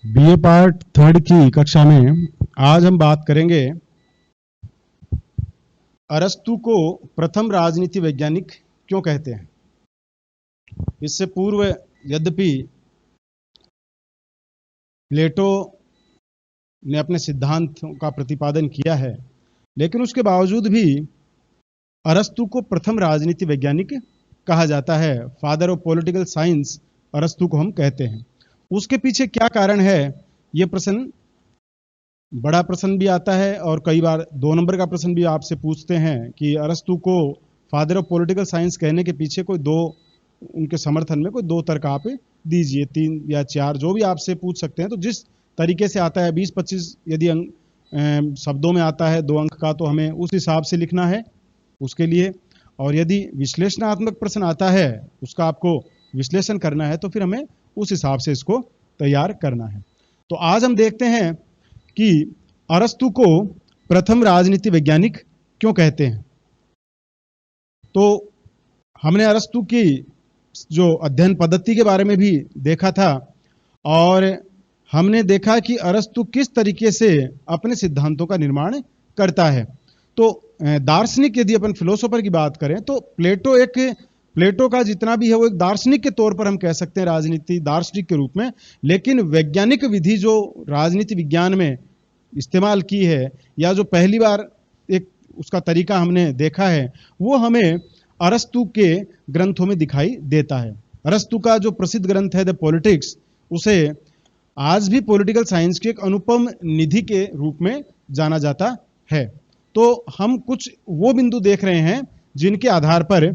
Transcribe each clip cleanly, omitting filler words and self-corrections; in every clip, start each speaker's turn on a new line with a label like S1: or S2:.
S1: BA part third की कक्षा में आज हम बात करेंगे अरस्तु को प्रथम राजनीति वैज्ञानिक क्यों कहते हैं। इससे पूर्व यद्यपि प्लेटो ने अपने सिद्धांतों का प्रतिपादन किया है, लेकिन उसके बावजूद भी अरस्तु को प्रथम राजनीति वैज्ञानिक कहा जाता है। फादर ऑफ पॉलिटिकल साइंस अरस्तु को हम कहते हैं। उसके पीछे क्या कारण है, यह प्रश्न बड़ा प्रश्न भी आता है और कई बार 2 नंबर का प्रश्न भी आपसे पूछते हैं कि अरस्तु को फादर ऑफ पॉलिटिकल साइंस कहने के पीछे कोई उनके समर्थन में कोई 2 तर्क आप दीजिए, 3 या 4 जो भी आपसे पूछ सकते हैं। तो जिस तरीके से आता है 20-25 यदि शब्दों में आता है 2 अंक का, तो हमें उस हिसाब से लिखना है उसके लिए। और यदि विश्लेषणात्मक प्रश्न आता है, उसका आपको विश्लेषण करना है, तो फिर हमें उस हिसाब से इसको तैयार करना है। तो आज हम देखते हैं कि अरस्तु को प्रथम राजनीति वैज्ञानिक क्यों कहते हैं। तो हमने अरस्तु की जो अध्ययन पद्धति के बारे में भी देखा था और हमने देखा कि अरस्तु किस तरीके से अपने सिद्धांतों का निर्माण करता है। तो दार्शनिक यदि अपन फिलोसोफर की बात करें तो प्लेटो का जितना भी है वो एक दार्शनिक के तौर पर हम कह सकते हैं, राजनीति दार्शनिक के रूप में। लेकिन वैज्ञानिक विधि जो राजनीति विज्ञान में इस्तेमाल की है या जो पहली बार एक उसका तरीका हमने देखा है, वो हमें अरस्तु के ग्रंथों में दिखाई देता है। अरस्तु का जो प्रसिद्ध ग्रंथ है द पॉलिटिक्स, उसे आज भी पॉलिटिकल साइंस की एक अनुपम निधि के रूप में जाना जाता है। तो हम कुछ वो बिंदु देख रहे हैं जिनके आधार पर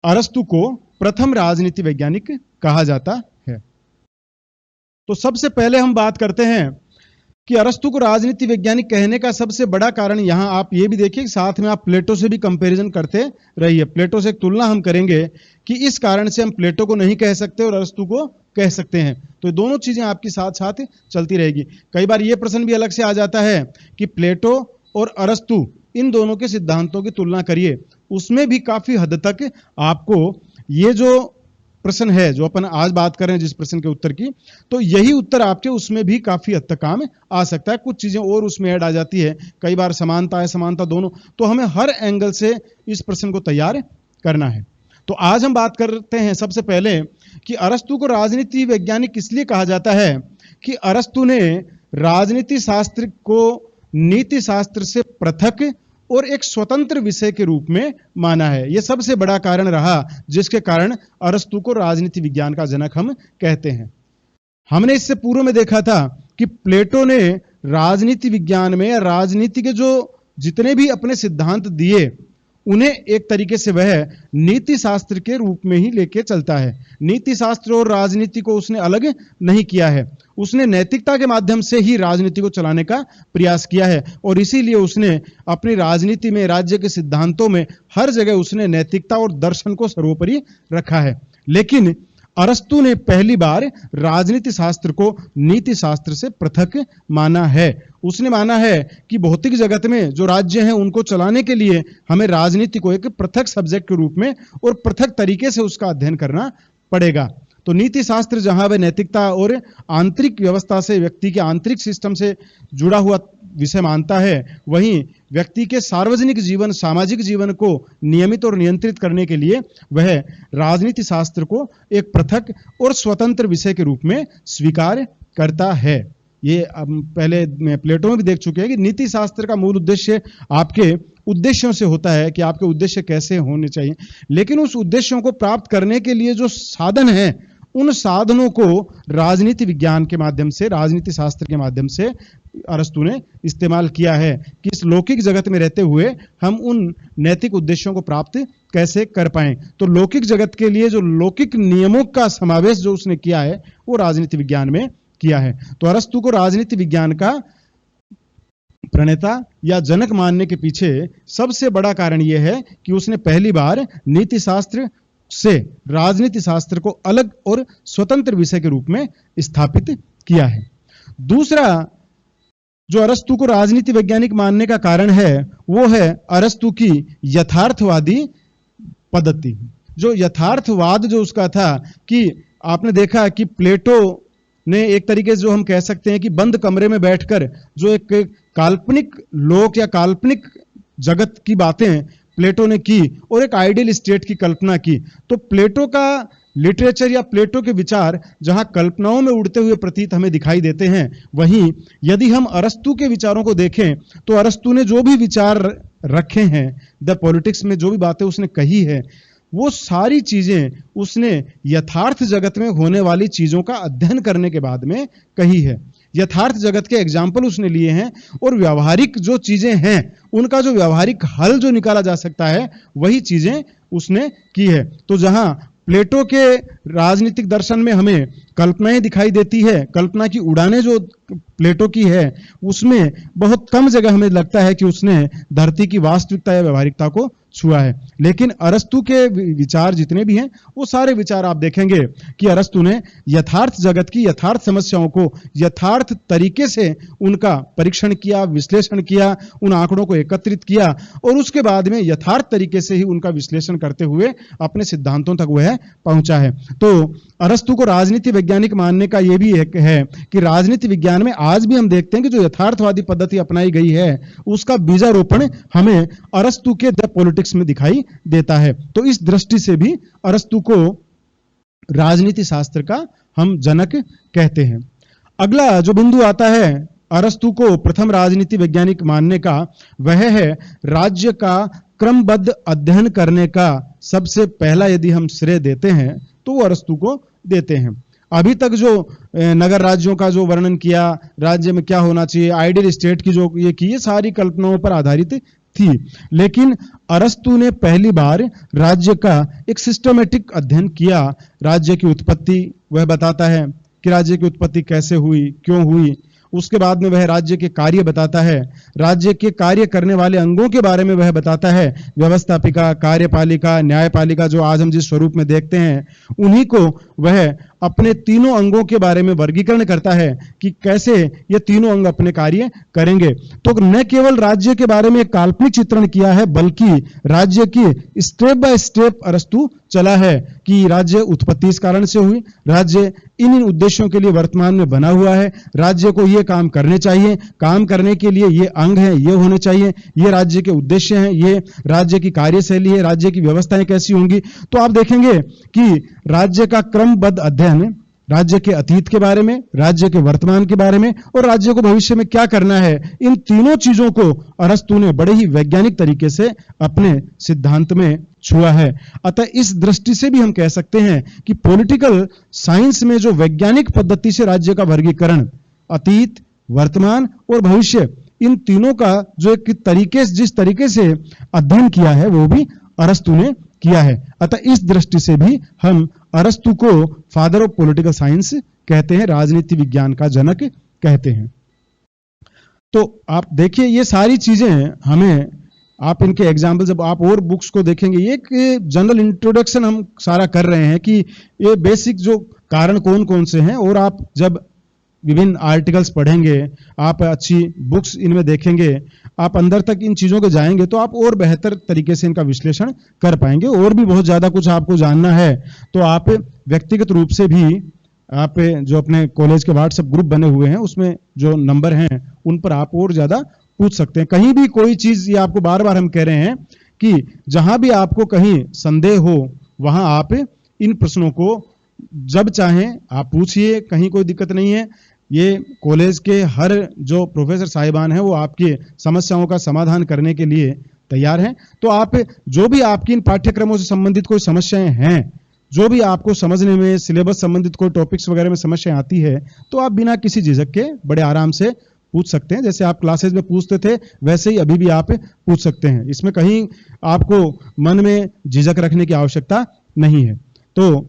S1: अरस्तु को प्रथम राजनीति वैज्ञानिक कहा जाता है। तो सबसे पहले हम बात करते हैं कि अरस्तु को राजनीति वैज्ञानिक कहने का सबसे बड़ा कारण, यहां आप ये भी देखिए, साथ में आप प्लेटो से भी कंपैरिजन करते रहिए। प्लेटो से एक तुलना हम करेंगे कि इस कारण से हम प्लेटो को नहीं कह सकते और अरस्तु को कह सकते हैं। तो दोनों चीजें आपकी साथ साथ चलती रहेगी। कई बार यह प्रश्न भी अलग से आ जाता है कि प्लेटो और अरस्तु इन दोनों के सिद्धांतों की तुलना करिए। उसमें भी काफी हद तक आपको ये जो प्रश्न है जो अपन आज बात कर रहे हैं जिस प्रश्न के उत्तर की, तो यही उत्तर आपके उसमें भी काफी हद तक काम आ सकता है। कुछ चीजें और उसमें ऐड आ जाती है, कई बार समानता है समानता दोनों। तो हमें हर एंगल से इस प्रश्न को तैयार करना है। तो आज हम बात करते हैं सबसे पहले कि अरस्तु को राजनीति वैज्ञानिक इसलिए कहा जाता है कि अरस्तु ने राजनीति शास्त्र को नीति शास्त्र से पृथक और एक स्वतंत्र विषय के रूप में माना है। यह सबसे बड़ा कारण रहा जिसके कारण अरस्तु को राजनीति विज्ञान का जनक हम कहते हैं। हमने इससे पूर्व में देखा था कि प्लेटो ने राजनीति विज्ञान में राजनीति के जो जितने भी अपने सिद्धांत दिए, उन्हें एक तरीके से वह नीति शास्त्र के रूप में ही लेके चलता है। नीति शास्त्र और राजनीति को उसने अलग नहीं किया है। उसने नैतिकता के माध्यम से ही राजनीति को चलाने का प्रयास किया है और इसीलिए उसने अपनी राजनीति में, राज्य के सिद्धांतों में हर जगह उसने नैतिकता और दर्शन को सर्वोपरि रखा है। लेकिन अरस्तु ने पहली बार राजनीति शास्त्र को नीति शास्त्र से पृथक माना है। उसने माना है कि भौतिक जगत में जो राज्य हैं उनको चलाने के लिए हमें राजनीति को एक पृथक सब्जेक्ट के रूप में और पृथक तरीके से उसका अध्ययन करना पड़ेगा। तो नीति शास्त्र जहां वह नैतिकता और आंतरिक व्यवस्था से, व्यक्ति के आंतरिक सिस्टम से जुड़ा हुआ विषय मानता है, वहीं व्यक्ति के सार्वजनिक जीवन, सामाजिक जीवन को नियमित और नियंत्रित करने के लिए वह राजनीति शास्त्र को एक पृथक और स्वतंत्र विषय के रूप में स्वीकार करता है। ये पहले प्लेटो में भी देख चुके हैं कि नीति शास्त्र का मूल उद्देश्य आपके उद्देश्यों से होता है कि आपके उद्देश्य कैसे होने चाहिए, लेकिन उस उद्देश्यों को प्राप्त करने के लिए जो साधन है, उन साधनों को राजनीति विज्ञान के माध्यम से, राजनीति शास्त्र के माध्यम से अरस्तु ने इस्तेमाल किया है कि इस लौकिक जगत में रहते हुए हम उन नैतिक उद्देश्यों को प्राप्त कैसे कर पाएं। तो लौकिक जगत के लिए जो लौकिक नियमों का समावेश जो उसने किया है वो राजनीति विज्ञान में किया है। तो अरस्तु को राजनीति विज्ञान का प्रणेता या जनक मानने के पीछे सबसे बड़ा कारण यह है कि उसने पहली बार नीति शास्त्र से राजनीति शास्त्र को अलग और स्वतंत्र विषय के रूप में स्थापित किया है। दूसरा जो अरस्तु को राजनीति वैज्ञानिक मानने का कारण है वो है अरस्तु की यथार्थवादी पद्धति। जो यथार्थवाद जो उसका था कि आपने देखा कि प्लेटो ने एक तरीके से जो हम कह सकते हैं कि बंद कमरे में बैठकर जो एक काल्पनिक लोक या काल्पनिक जगत की बातें प्लेटो ने की और एक आइडियल स्टेट की कल्पना की। तो प्लेटो का लिटरेचर या प्लेटो के विचार जहां कल्पनाओं में उड़ते हुए प्रतीत हमें दिखाई देते हैं, वहीं यदि हम अरस्तु के विचारों को देखें तो अरस्तु ने जो भी विचार रखे हैं, द पॉलिटिक्स में जो भी बातें उसने कही है, वो सारी चीजें उसने यथार्थ जगत में होने वाली चीजों का अध्ययन करने के बाद में कही है। यथार्थ जगत के एग्जाम्पल उसने लिए हैं और व्यावहारिक जो चीजें हैं उनका जो व्यावहारिक हल जो निकाला जा सकता है वही चीजें उसने की है। तो जहां प्लेटो के राजनीतिक दर्शन में हमें कल्पनाएं दिखाई देती है, कल्पना की उड़ानें जो प्लेटो की है, उसमें बहुत कम जगह हमें लगता है कि उसने धरती की वास्तविकता या व्यवहारिकता को छुआ है। लेकिन अरस्तु के विचार जितने भी हैं वो सारे विचार आप देखेंगे कि अरस्तु ने यथार्थ जगत की यथार्थ समस्याओं को यथार्थ तरीके से उनका परीक्षण किया, विश्लेषण किया, उन आंकड़ों को एकत्रित किया और उसके बाद में यथार्थ तरीके से ही उनका विश्लेषण करते हुए अपने सिद्धांतों तक वह पहुंचा है। तो अरस्तु को राजनीति वैज्ञानिक मानने का यह भी एक है कि राजनीति विज्ञान में आज भी हम देखते हैं कि जो यथार्थवादी पद्धति अपनाई गई है उसका बीजारोपण हमें अरस्तु के द पॉलिटिक्स में दिखाई देता है। तो इस दृष्टि से भी अरस्तु को राजनीति शास्त्र का हम जनक कहते हैं। अगला जो बिंदु आता है अरस्तु को प्रथम राजनीति वैज्ञानिक मानने का, वह है राज्य का क्रमबद्ध अध्ययन करने का सबसे पहला यदि हम श्रेय देते हैं तो वो अरस्तु को देते हैं। अभी तक जो नगर राज्यों का जो वर्णन किया, राज्य में क्या होना चाहिए, आइडियल स्टेट की जो ये की, ये सारी कल्पनाओं पर आधारित थी। लेकिन अरस्तु ने पहली बार राज्य का एक सिस्टमेटिक अध्ययन किया। राज्य की उत्पत्ति वह बताता है कि राज्य की उत्पत्ति कैसे हुई, क्यों हुई। उसके बाद में वह राज्य के कार्य बताता है, राज्य के कार्य करने वाले अंगों के बारे में वह बताता है, व्यवस्थापिका, कार्यपालिका, न्यायपालिका, जो आज हम जिस स्वरूप में देखते हैं, उन्हीं को वह अपने तीनों अंगों के बारे में वर्गीकरण करता है कि कैसे ये तीनों अंग अपने कार्य करेंगे। तो न केवल राज्य के बारे में काल्पनिक चित्रण किया है, बल्कि राज्य की स्टेप बाय स्टेप अरस्तु चला है कि राज्य उत्पत्ति इस कारण से हुई, राज्य इन उद्देश्यों के लिए वर्तमान में बना हुआ है, राज्य को ये काम करने चाहिए, काम करने के लिए ये अंग हैं, ये होने चाहिए, ये राज्य के उद्देश्य हैं, ये राज्य की कार्यशैली है, राज्य की व्यवस्थाएं कैसी होंगी। तो आप देखेंगे कि राज्य का क्रमबद्ध अध्ययन राज्य के अतीत के बारे में, राज्य के वर्तमान के बारे में और राज्य को भविष्य में क्या करना है, इन तीनों चीजों को अरस्तु ने बड़े ही वैज्ञानिक तरीके से अपने सिद्धांत में छुआ है। अतः इस दृष्टि से भी हम कह सकते हैं कि पॉलिटिकल साइंस में जो वैज्ञानिक पद्धति से राज्य का वर्गीकरण, अतीत, वर्तमान और भविष्य, इन तीनों का जो एक तरीके जिस तरीके से अध्ययन किया है वो भी अरस्तु ने किया है। अतः इस दृष्टि से भी हम अरस्तु को फादर ऑफ पॉलिटिकल साइंस कहते हैं, राजनीति विज्ञान का जनक कहते हैं। तो आप देखिए ये सारी चीजें हमें, आप इनके एग्जाम्पल जब आप और बुक्स को देखेंगे, एक जनरल इंट्रोडक्शन हम सारा कर रहे हैं कि ये बेसिक जो कारण कौन कौन से हैं, और आप जब विभिन्न आर्टिकल्स पढ़ेंगे, आप अच्छी बुक्स इनमें देखेंगे, आप अंदर तक इन चीजों के जाएंगे तो आप और बेहतर तरीके से इनका विश्लेषण कर पाएंगे। और भी बहुत ज्यादा कुछ आपको जानना है तो आप व्यक्तिगत रूप से भी, आप जो अपने कॉलेज के व्हाट्सएप ग्रुप बने हुए हैं उसमें जो नंबर हैं उन पर आप और ज्यादा पूछ सकते हैं। कहीं भी कोई चीज, ये आपको बार बार हम कह रहे हैं कि जहां भी आपको कहीं संदेह हो वहां आप इन प्रश्नों को जब चाहें आप पूछिए, कहीं कोई दिक्कत नहीं है। ये कॉलेज के हर जो प्रोफेसर साहिबान हैं वो आपकी समस्याओं का समाधान करने के लिए तैयार हैं। तो आप जो भी आपकी इन पाठ्यक्रमों से संबंधित कोई समस्याएं हैं, जो भी आपको समझने में सिलेबस संबंधित कोई टॉपिक्स वगैरह में समस्याएं आती है, तो आप बिना किसी झिझक के बड़े आराम से पूछ सकते हैं। जैसे आप क्लासेज में पूछते थे वैसे ही अभी भी आप पूछ सकते हैं। इसमें कहीं आपको मन में झिझक रखने की आवश्यकता नहीं है। तो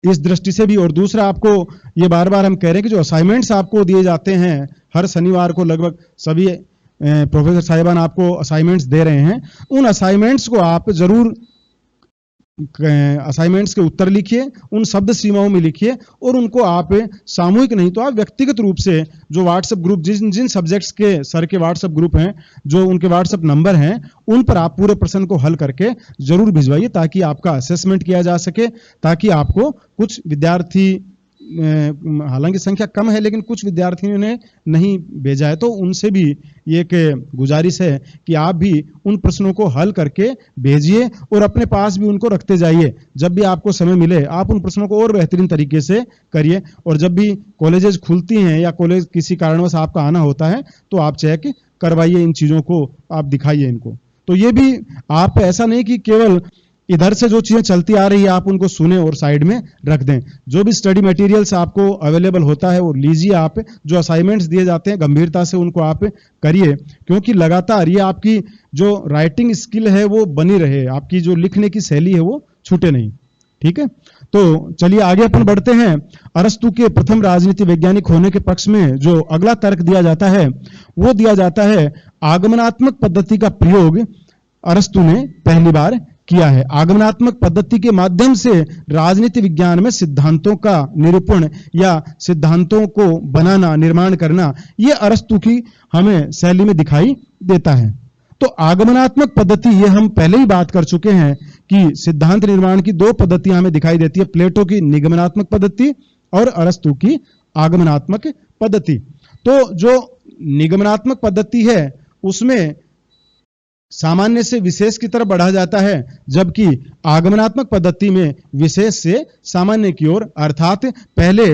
S1: इस दृष्टि से भी, और दूसरा आपको ये बार बार हम कह रहे हैं कि जो असाइनमेंट्स आपको दिए जाते हैं हर शनिवार को, लगभग सभी प्रोफेसर साहिबान आपको असाइनमेंट्स दे रहे हैं, उन असाइनमेंट्स को आप जरूर असाइनमेंट्स के उत्तर लिखिए, उन शब्द सीमाओं में लिखिए और उनको आप सामूहिक नहीं तो आप व्यक्तिगत रूप से जो व्हाट्सएप ग्रुप, जिन सब्जेक्ट्स के सर के व्हाट्सएप ग्रुप हैं, जो उनके व्हाट्सएप नंबर हैं, उन पर आप पूरे प्रश्न को हल करके जरूर भिजवाइए ताकि आपका असेसमेंट किया जा सके, ताकि आपको कुछ विद्यार्थी हालांकि संख्या कम है लेकिन कुछ विद्यार्थियों ने नहीं भेजा है, तो उनसे भी ये एक गुजारिश है कि आप भी उन प्रश्नों को हल करके भेजिए और अपने पास भी उनको रखते जाइए। जब भी आपको समय मिले आप उन प्रश्नों को और बेहतरीन तरीके से करिए, और जब भी कॉलेजेस खुलती हैं या कॉलेज किसी कारणवश आपका आना होता है तो आप चेक करवाइए, इन चीजों को आप दिखाइए इनको। तो ये भी आप ऐसा नहीं कि केवल इधर से जो चीजें चलती आ रही है आप उनको सुने और साइड में रख दें। जो भी स्टडी मटेरियल्स आपको अवेलेबल होता है वो लीजिए, आप जो असाइनमेंट्स दिए जाते हैं गंभीरता से उनको आप करिए, क्योंकि लगातार ये आपकी जो राइटिंग स्किल है वो बनी रहे, आपकी जो लिखने की शैली है वो छूटे नहीं। ठीक है, तो चलिए आगे अपन बढ़ते हैं। अरस्तु के प्रथम राजनीति वैज्ञानिक होने के पक्ष में जो अगला तर्क दिया जाता है वो दिया जाता है आगमनात्मक पद्धति का प्रयोग अरस्तु ने पहली बार किया है। आगमनात्मक पद्धति के माध्यम से राजनीति विज्ञान में सिद्धांतों का निरूपण या सिद्धांतों को बनाना, निर्माण करना, यह अरस्तु की हमें शैली में दिखाई देता है। तो आगमनात्मक पद्धति, ये हम पहले ही बात कर चुके हैं कि सिद्धांत निर्माण की दो पद्धतियां हमें दिखाई देती है, प्लेटो की निगमनात्मक पद्धति और अरस्तु की आगमनात्मक पद्धति। तो जो निगमनात्मक पद्धति है उसमें सामान्य से विशेष की तरफ बढ़ा जाता है, जबकि आगमनात्मक पद्धति में विशेष से सामान्य की ओर, अर्थात पहले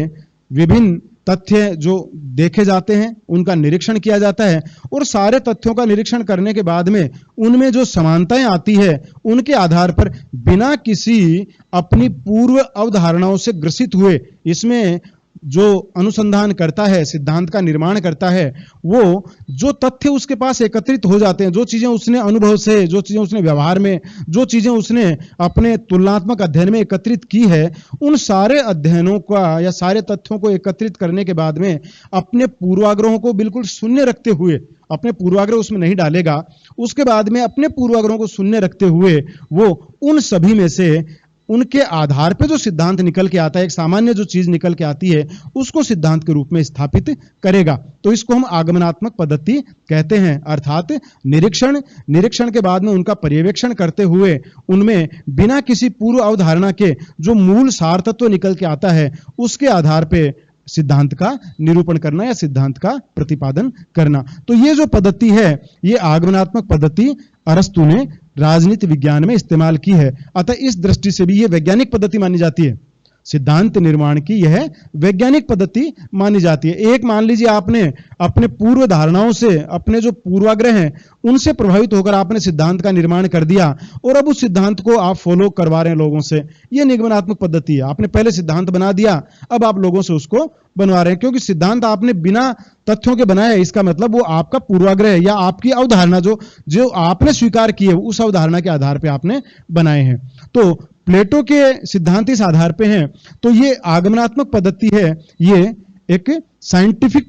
S1: विभिन्न तथ्य जो देखे जाते हैं उनका निरीक्षण किया जाता है और सारे तथ्यों का निरीक्षण करने के बाद में उनमें जो समानताएं आती है उनके आधार पर बिना किसी अपनी पूर्व अवधारणाओं से ग्रसित हुए इसमें जो अनुसंधान करता है, सिद्धांत का निर्माण करता है, वो जो तथ्य उसके पास एकत्रित हो जाते हैं, जो चीजें उसने अनुभव से, जो चीजें उसने व्यवहार में, जो चीजें उसने अपने तुलनात्मक अध्ययन में एकत्रित की है, उन सारे अध्ययनों का या सारे तथ्यों को एकत्रित करने के बाद में अपने पूर्वाग्रहों को बिल्कुल शून्य रखते हुए, अपने पूर्वाग्रह उसमें नहीं डालेगा, उसके बाद में अपने पूर्वाग्रहों को शून्य रखते हुए वो उन सभी में से उनके आधार पर जो सिद्धांत निकल के आता है, एक सामान्य जो चीज निकल के आती है उसको सिद्धांत के रूप में स्थापित करेगा। तो इसको हम आगमनात्मक पद्धति कहते हैं, अर्थात निरीक्षण के बाद में उनका पर्यवेक्षण करते हुए उनमें बिना किसी पूर्व अवधारणा के जो मूल सार तत्व निकल के आता है उसके आधार पर सिद्धांत का निरूपण करना या सिद्धांत का प्रतिपादन करना। तो ये जो पद्धति है ये आगमनात्मक पद्धति अरस्तु ने राजनीति विज्ञान में इस्तेमाल की है। अतः इस दृष्टि से भी यह वैज्ञानिक पद्धति मानी जाती है, सिद्धांत निर्माण की यह वैज्ञानिक पद्धति मानी जाती है। एक मान लीजिए आपने अपने पूर्व धारणाओं से, अपने जो पूर्वाग्रह हैं उनसे प्रभावित होकर आपने सिद्धांत का निर्माण कर दिया और अब उस सिद्धांत को आप फॉलो करवा रहे हैं लोगों से, यह निगमनात्मक पद्धति है। आपने पहले सिद्धांत बना दिया, अब आप लोगों से उसको बनवा रहे हैं, क्योंकि सिद्धांत आपने बिना तथ्यों के बनाया है, इसका मतलब वो आपका पूर्वाग्रह है या आपकी अवधारणा जो आपने स्वीकार की है उस अवधारणा के आधार पर आपने बनाए हैं। तो प्लेटो के सिद्धांत इस आधार पे हैं। तो ये आगमनात्मक पद्धति है, ये एक साइंटिफिक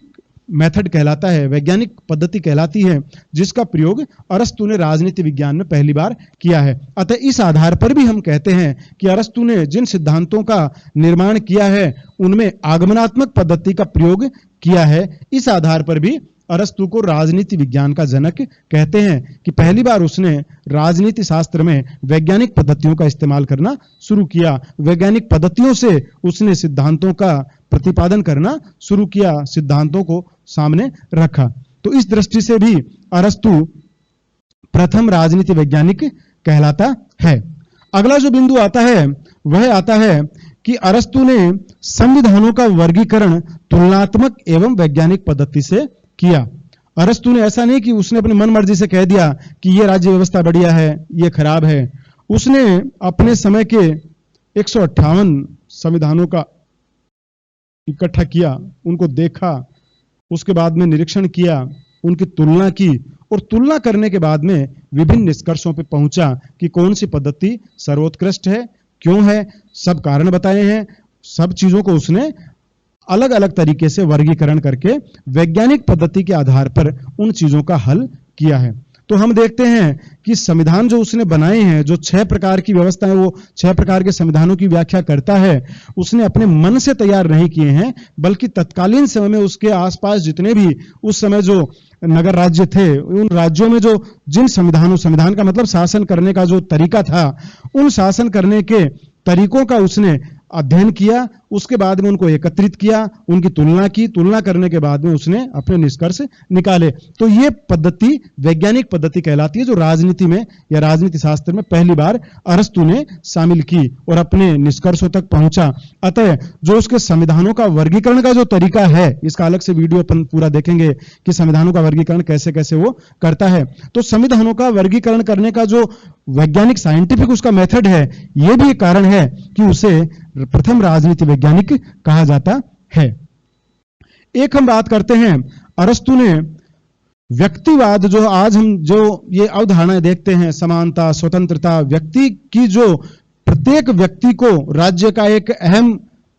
S1: मेथड कहलाता है, वैज्ञानिक पद्धति कहलाती है, जिसका प्रयोग अरस्तु ने राजनीति विज्ञान में पहली बार किया है। अतः इस आधार पर भी हम कहते हैं कि अरस्तु ने जिन सिद्धांतों का निर्माण किया है उनमें आगमनात्मक पद्धति का प्रयोग किया है। इस आधार पर भी अरस्तु को राजनीति विज्ञान का जनक कहते हैं कि पहली बार उसने राजनीति शास्त्र में वैज्ञानिक पद्धतियों का इस्तेमाल करना शुरू किया, वैज्ञानिक पद्धतियों से उसने सिद्धांतों का प्रतिपादन करना शुरू किया, सिद्धांतों को सामने रखा। तो इस दृष्टि से भी अरस्तु प्रथम राजनीति वैज्ञानिक कहलाता है। अगला जो बिंदु आता है वह आता है कि अरस्तु ने संविधानों का वर्गीकरण तुलनात्मक एवं वैज्ञानिक पद्धति से किया। अरस्तु ने ऐसा नहीं कि उसने अपनी मन मर्जी से कह दिया कि ये राज्य व्यवस्था बढ़िया है, ये खराब है। उसने अपने समय के 158 संविधानों का इकट्ठा किया, उनको देखा, उसके बाद में निरीक्षण किया, उनकी तुलना की और तुलना करने के बाद में विभिन्न निष्कर्षों पर पहुंचा कि कौन सी पद्धति सर्वोत्कृष्ट है, क्यों है, सब कारण बताए हैं। सब चीजों को उसने अलग अलग तरीके से वर्गीकरण करके वैज्ञानिक पद्धति के आधार पर उन चीजों का हल किया है। तो हम देखते हैं कि संविधान जो उसने बनाए हैं, जो 6 प्रकार की व्यवस्था है, वो 6 प्रकार के संविधानों की व्याख्या करता है, उसने अपने मन से तैयार नहीं किए हैं, बल्कि तत्कालीन समय में उसके आसपास जितने भी उस समय जो नगर राज्य थे, उन राज्यों में जो जिन संविधान का मतलब शासन करने का जो तरीका था, उन शासन करने के तरीकों का उसने अध्ययन किया उसके बाद में उनको एकत्रित किया, उनकी तुलना की, तुलना करने के बाद में उसने अपने निष्कर्ष निकाले। तो ये पद्धति वैज्ञानिक पद्धति कहलाती है, जो राजनीति में या राजनीति शास्त्र में पहली बार अरस्तु ने शामिल की और अपने निष्कर्षों तक पहुंचा। अतः जो उसके संविधानों का वर्गीकरण का जो तरीका है, इसका अलग से वीडियो अपन पूरा देखेंगे कि संविधानों का वर्गीकरण कैसे कैसे वो करता है। तो संविधानों का वर्गीकरण करने का जो वैज्ञानिक साइंटिफिक उसका मेथड है, यह भी एक कारण है कि उसे प्रथम राजनीति वैज्ञानिक कहा जाता है। एक हम बात करते हैं, अरस्तु ने व्यक्तिवाद, जो आज हम जो ये अवधारणाएं देखते हैं, समानता, स्वतंत्रता, व्यक्ति की जो प्रत्येक व्यक्ति को राज्य का एक अहम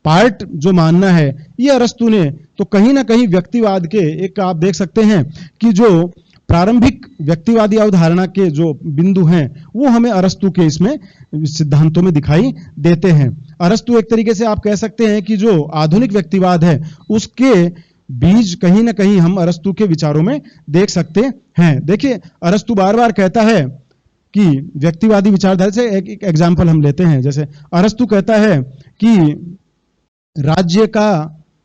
S1: पार्ट जो मानना है, ये अरस्तु ने तो कहीं ना कहीं व्यक्तिवाद के एक आप देख सकते हैं कि जो प्रारंभिक व्यक्तिवादी अवधारणा के जो बिंदु हैं वो हमें अरस्तु के इसमें सिद्धांतों में दिखाई देते हैं। अरस्तु एक तरीके से आप कह सकते हैं कि जो आधुनिक व्यक्तिवाद है उसके बीज कहीं ना कहीं हम अरस्तु के विचारों में देख सकते हैं। देखिए, अरस्तु बार बार कहता है कि व्यक्तिवादी विचारधारा से एक एग्जाम्पल हम लेते हैं। जैसे अरस्तु कहता है कि राज्य का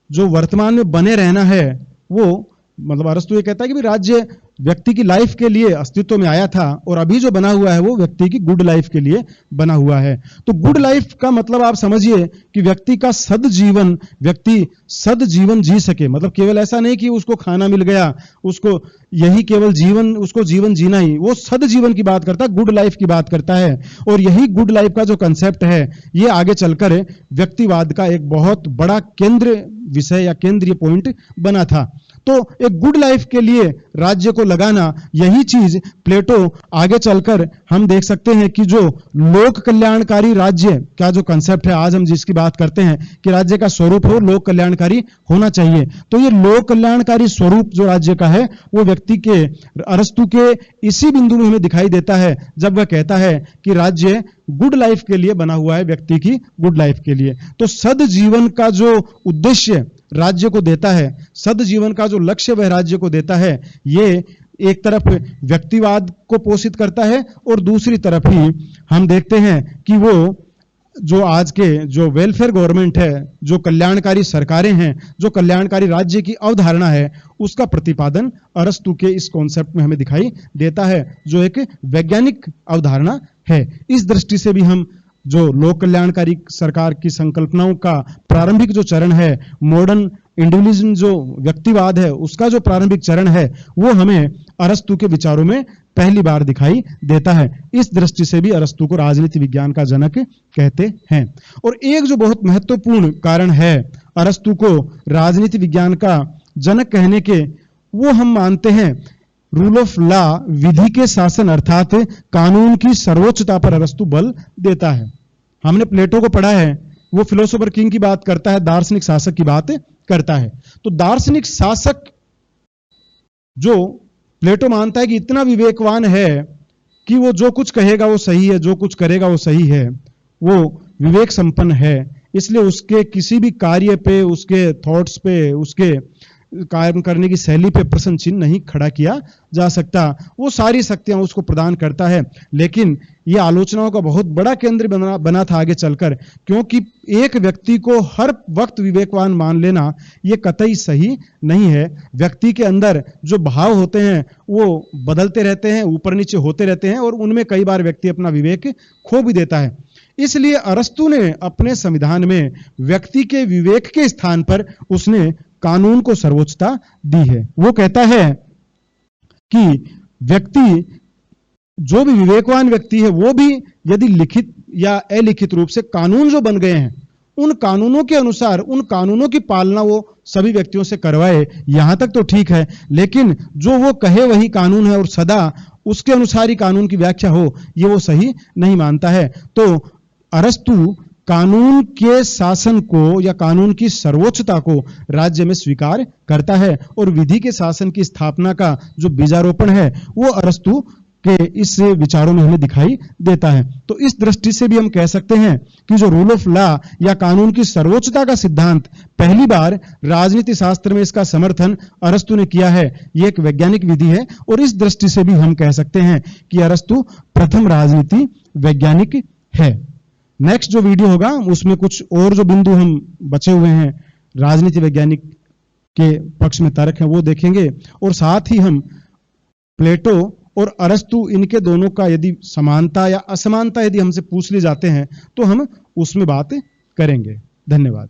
S1: जो वर्तमान में बने रहना है वो, मतलब अरस्तु ये कहता है कि राज्य व्यक्ति की लाइफ के लिए अस्तित्व में आया था और अभी जो बना हुआ है वो व्यक्ति की गुड लाइफ के लिए बना हुआ है। तो गुड लाइफ का मतलब आप समझिए कि व्यक्ति का सदजीवन, व्यक्ति सदजीवन जी सके, मतलब केवल ऐसा नहीं कि उसको खाना मिल गया, उसको यही केवल जीवन, उसको जीवन जीना ही, वो सदजीवन की बात करता है, गुड लाइफ की बात करता है। और यही गुड लाइफ का जो कंसेप्ट है ये आगे चलकर व्यक्तिवाद का एक बहुत बड़ा केंद्र विषय या केंद्रीय पॉइंट बना था। तो एक गुड लाइफ के लिए राज्य को लगाना, यही चीज प्लेटो आगे चलकर हम देख सकते हैं कि जो लोक कल्याणकारी राज्य का जो कंसेप्ट है, आज हम जिसकी बात करते हैं कि राज्य का स्वरूप हो लोक कल्याणकारी होना चाहिए, तो ये लोक कल्याणकारी स्वरूप जो राज्य का है वो व्यक्ति के, अरस्तु के इसी बिंदु में हमें दिखाई देता है जब वह कहता है कि राज्य गुड लाइफ के लिए बना हुआ है, व्यक्ति की गुड लाइफ के लिए। तो सद जीवन का जो उद्देश्य राज्य को देता है, सद जीवन का जो लक्ष्य वह राज्य को देता है, ये एक तरफ व्यक्तिवाद को पोषित करता है और दूसरी तरफ ही हम देखते हैं कि वो जो आज के जो वेलफेयर गवर्नमेंट है, जो कल्याणकारी सरकारें हैं, जो कल्याणकारी राज्य की अवधारणा है, उसका प्रतिपादन अरस्तु के इस कॉन्सेप्ट में हमें दिखाई देता है, जो एक वैज्ञानिक अवधारणा है। इस दृष्टि से भी हम जो लोक कल्याणकारी सरकार की संकल्पनाओं का प्रारंभिक जो चरण है, मॉडर्न इंडिविजुअलिज्म जो व्यक्तिवाद है उसका जो प्रारंभिक चरण है, वो हमें अरस्तु के विचारों में पहली बार दिखाई देता है। इस दृष्टि से भी अरस्तु को राजनीति विज्ञान का जनक कहते हैं। और एक जो बहुत महत्वपूर्ण कारण है अरस्तु को राजनीति विज्ञान का जनक कहने के, वो हम मानते हैं रूल ऑफ लॉ, विधि के शासन अर्थात कानून की सर्वोच्चता पर अरस्तु बल देता है। हमने प्लेटो को पढ़ा है, वो फिलोसोफर किंग की बात करता है, दार्शनिक शासक की बात करता है। तो दार्शनिक शासक जो प्लेटो मानता है कि इतना विवेकवान है कि वो जो कुछ कहेगा वो सही है, जो कुछ करेगा वो सही है, वो विवेक संपन्न है, इसलिए उसके किसी भी कार्य पे, उसके थॉट्स पे, उसके कार्य करने की शैली पे प्रश्न चिन्ह नहीं खड़ा किया जा सकता। वो सारी शक्तियां उसको प्रदान करता है। लेकिन ये आलोचनाओं का बहुत बड़ा केंद्र बना था आगे चलकर, क्योंकि एक व्यक्ति को हर वक्त विवेकवान मान लेना ये कतई सही नहीं है। व्यक्ति के अंदर जो भाव होते हैं वो बदलते रहते हैं, ऊपर नीचे होते रहते हैं, और उनमें कई बार व्यक्ति अपना विवेक खो भी देता है। इसलिए अरस्तु ने अपने संविधान में व्यक्ति के विवेक के स्थान पर उसने कानून को सर्वोच्चता दी है। वो कहता है कि व्यक्ति, जो भी विवेकवान व्यक्ति है, वो भी यदि लिखित या अलिखित रूप से कानून जो बन गए हैं, उन कानूनों के अनुसार, उन कानूनों की पालना वो सभी व्यक्तियों से करवाए, यहां तक तो ठीक है, लेकिन जो वो कहे वही कानून है और सदा उसके अनुसार ही कानून की व्याख्या हो, ये वो सही नहीं मानता है। तो अरस्तु कानून के शासन को या कानून की सर्वोच्चता को राज्य में स्वीकार करता है, और विधि के शासन की स्थापना का जो बीजारोपण है वो अरस्तु के इस विचारों में हमें दिखाई देता है। तो इस दृष्टि से भी हम कह सकते हैं कि जो रूल ऑफ लॉ या कानून की सर्वोच्चता का सिद्धांत पहली बार राजनीति शास्त्र में इसका समर्थन अरस्तु ने किया है, ये एक वैज्ञानिक विधि है। और इस दृष्टि से भी हम कह सकते हैं कि अरस्तु प्रथम राजनीति वैज्ञानिक है। नेक्स्ट जो वीडियो होगा उसमें कुछ और जो बिंदु हम बचे हुए हैं राजनीति वैज्ञानिक के पक्ष में तर्क है वो देखेंगे, और साथ ही हम प्लेटो और अरस्तु इनके दोनों का यदि समानता या असमानता यदि हमसे पूछ ली जाते हैं तो हम उसमें बात करेंगे। धन्यवाद।